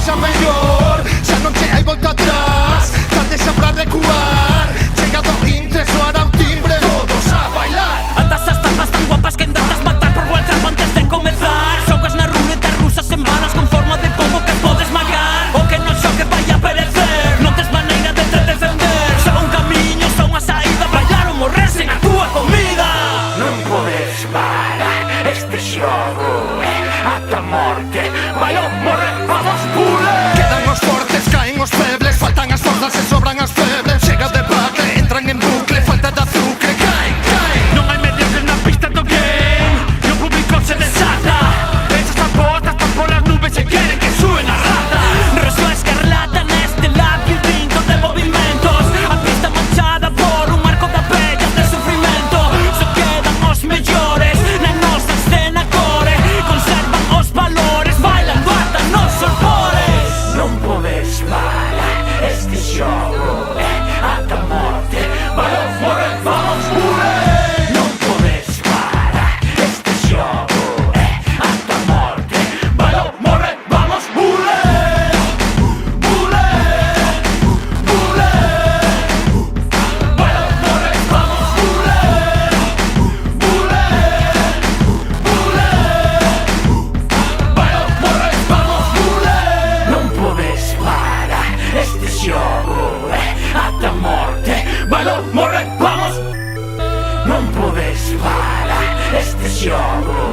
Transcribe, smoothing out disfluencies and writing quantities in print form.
sexa mellor, xa non che hai volta atrás, tarde xa pra recuar. Chegado o intre, soará o timbre, todos a bailar. Andas as tapas tan guapas que intentas matar por WhatsApp antes de comezar. Xogas na ruleta rusa sen balas con forma de pomo que podes magar. O que non xoque vai a perecer, non tes maneira de te defender. Só un camiño, só unha saída, bailar ou morrer sen a túa comida. Non podes parar este xogo, ata a morte. Vai ou morrer, vamos pule. Quedan os fortes, caen os febles, faltan as forzas e sobran as febres. Chega de bacle, entran en bucle, falta de azucre, caen, caen. Non hai mediocres na pista do game, e o público se desata. Esas apostas están polas nubes e queren que suen a rata. Rosa escarlata neste labirinto de movimentos. A pista manchada por un marco da bella de sufrimento. Só quedan os mellores na nosa escena core. Conservan os valores, bailando ata nos solpores. Non podes parar este xogo, ata a morte. Vai ou morrer, vamos pule. Non podes parar este xogo, ata a morte. Vai ou morrer, vamos pule. Pule, pule. Vai ou morrer, vamos pule. Pule, pule. Vai ou morrer, vamos pule. Non podes parar este xogo, ata a morte. Vai ou morrer, vamos. Non podes parar este xogo,